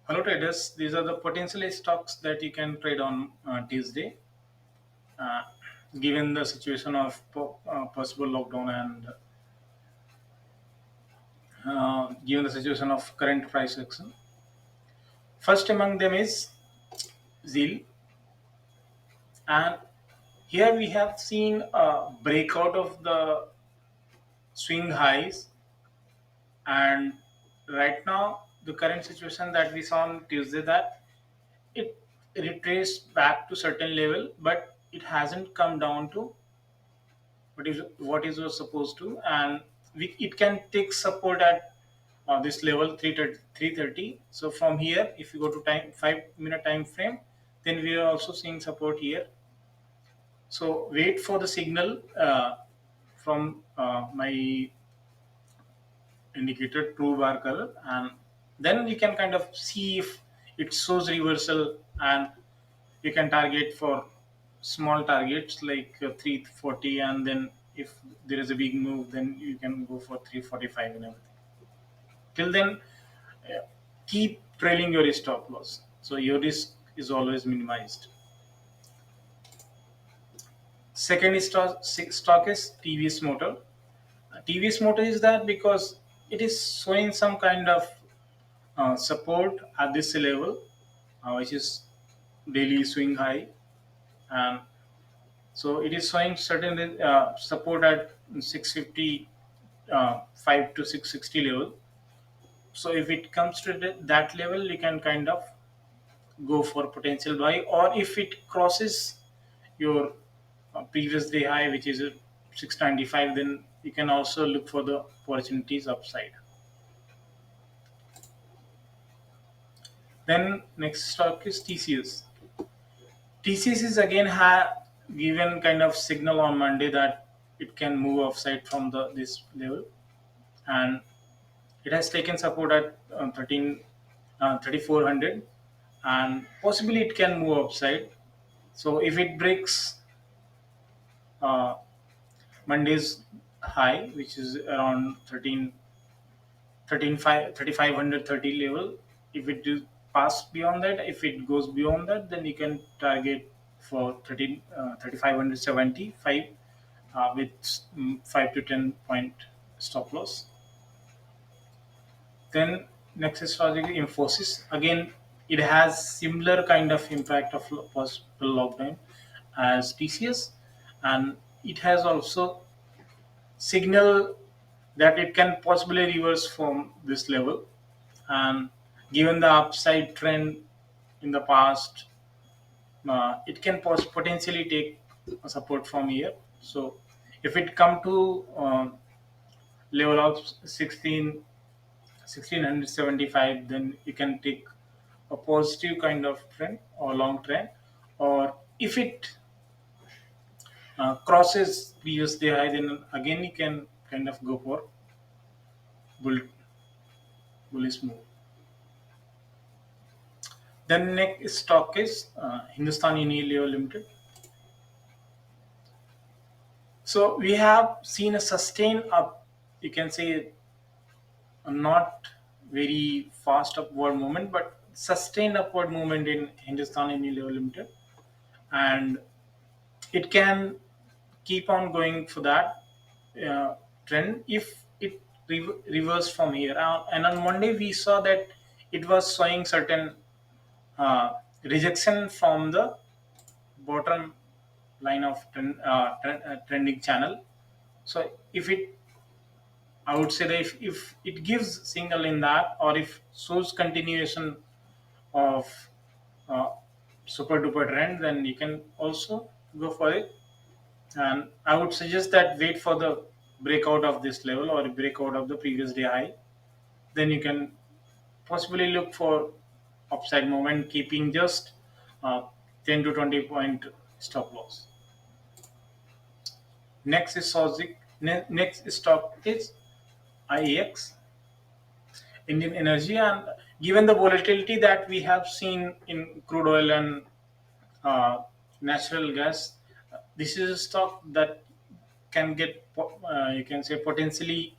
Hello traders, these are the potential stocks that you can trade on Tuesday, uh, given the situation of possible lockdown and given the situation of current price action. First among them is ZEAL, and here we have seen a breakout of the swing highs, and right now the current situation that we saw on Tuesday, that it retraced back to certain level, but it hasn't come down to what is was supposed to, and it can take support at this level 330. So from here, if you go to time 5 minute time frame, then we are also seeing support here. So wait for the signal from my indicator true bar color, and then you can kind of see if it shows reversal, and you can target for small targets like 340, and then if there is a big move, then you can go for 345 and everything. Till then, uh, keep trailing your stop loss, so your risk is always minimized. Second stock is TVS Motor. TVS Motor is that because it is showing some kind of support at this level, which is daily swing high, and so it is showing certain support at 650, 5 to 660 level. So if it comes to that level, you can kind of go for potential buy, or if it crosses your previous day high, which is 695, then you can also look for the opportunities upside. Then next stock is TCS. TCS is again given kind of signal on Monday that it can move upside from the this level, and it has taken support at 3400, and possibly it can move upside. So if it breaks uh, Monday's high, which is around 3530 level, if it do pass beyond that, if it goes beyond that, then you can target for 3575 with 5 to 10 point stop loss. Then next is strategy Infosys. Again, it has similar kind of impact of possible lockdown as TCS, and it has also signal that it can possibly reverse from this level. And given the upside trend in the past, it can potentially take a support from here. So if it come to level of 1675, then you can take a positive kind of trend or long trend, or if it crosses previous day high, then again you can kind of go for bull, bullish move. Then next stock is Hindustan Unilever Limited. So we have seen a sustained up, you can say not very fast upward movement, but sustained upward movement in Hindustan Unilever Limited, and it can keep on going for that trend if it reversed from here. And on Monday we saw that it was showing certain rejection from the bottom line of trending channel. So if it, I would say that if it gives signal in that, or if shows continuation of uh, super duper trend, then you can also go for it. And I would suggest that wait for the breakout of this level or breakout of the previous day high. Then you can possibly look for upside moment, keeping just 10 to 20 point stop loss. Next is Sozik. Next stock is IEX, Indian Energy, and given the volatility that we have seen in crude oil and uh, natural gas, this is a stock that can get you can say potentially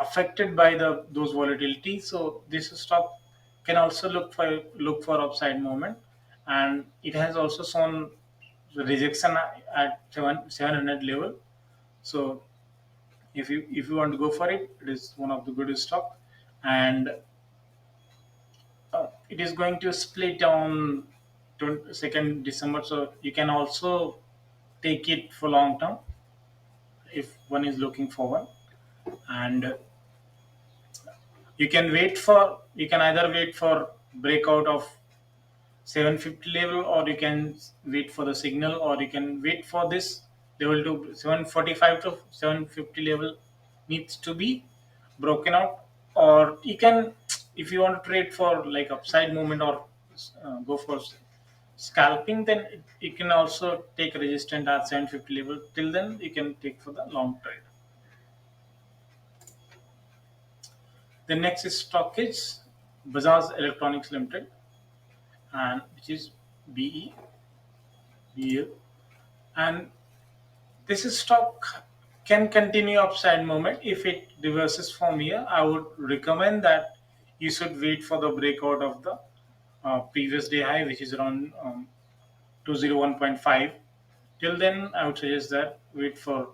affected by the those volatility. So this stock can also look for upside movement, and it has also shown the rejection at 700 level. So if you want to go for it, it is one of the good stock, and it is going to split on 2nd December. So you can also take it for long term if one is looking for one, and you can either wait for breakout of 750 level, or you can wait for the signal, or you can wait for this level to 745 to 750 level needs to be broken out. Or you can, if you want to trade for like upside movement, or go for scalping, then you can also take resistance at 750 level. Till then you can take for the long trade. The next is stock is Bajaj Electronics Limited, and which is BEL. And this stock can continue upside moment. If it reverses from here, I would recommend that you should wait for the breakout of the previous day high, which is around 201.5. Till then, I would suggest that wait for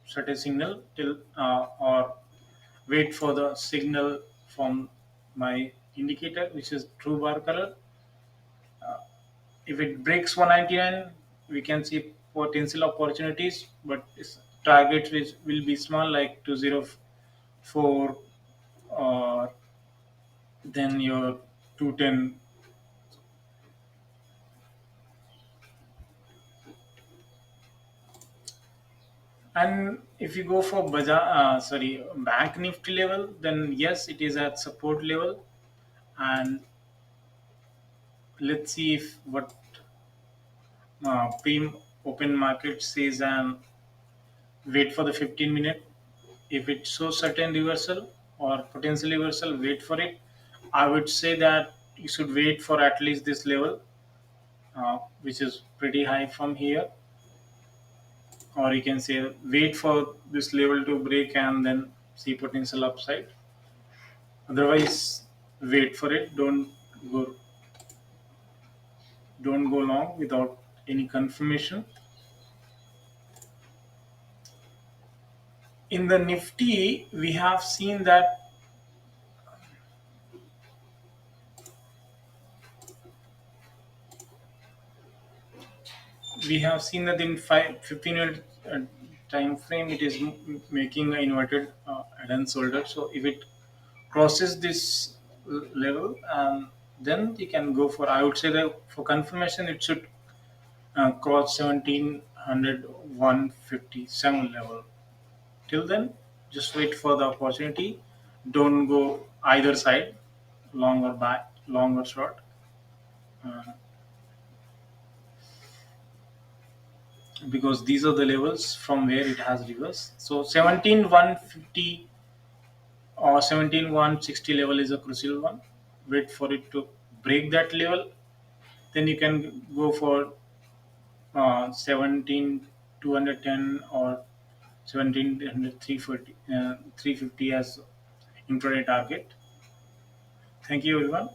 certain signal till or wait for the signal from my indicator, which is true bar color. If it breaks 199, we can see potential opportunities, but its target which will be small, like 204, or then your 210. And if you go for Bank Nifty level, then yes, it is at support level. And let's see if what pre open market says, and wait for the 15 minute. If it shows certain reversal or potential reversal, wait for it. I would say that you should wait for at least this level, which is pretty high from here, or you can say wait for this level to break and then see potential upside. Otherwise, wait for it. Go don't go long without any confirmation. In the Nifty, we have seen that in 15 minute time frame, it is making an inverted head and shoulder. So if it crosses this level, then you can go for, I would say that for confirmation it should cross 1700 level. Till then, just wait for the opportunity. Don't go either side, long or back, long or short, uh, because these are the levels from where it has reversed. So 17150 or 17160 level is a crucial one. Wait for it to break that level, then you can go for 17210 or 1700 350 as intraday target. Thank you everyone.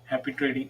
Happy trading.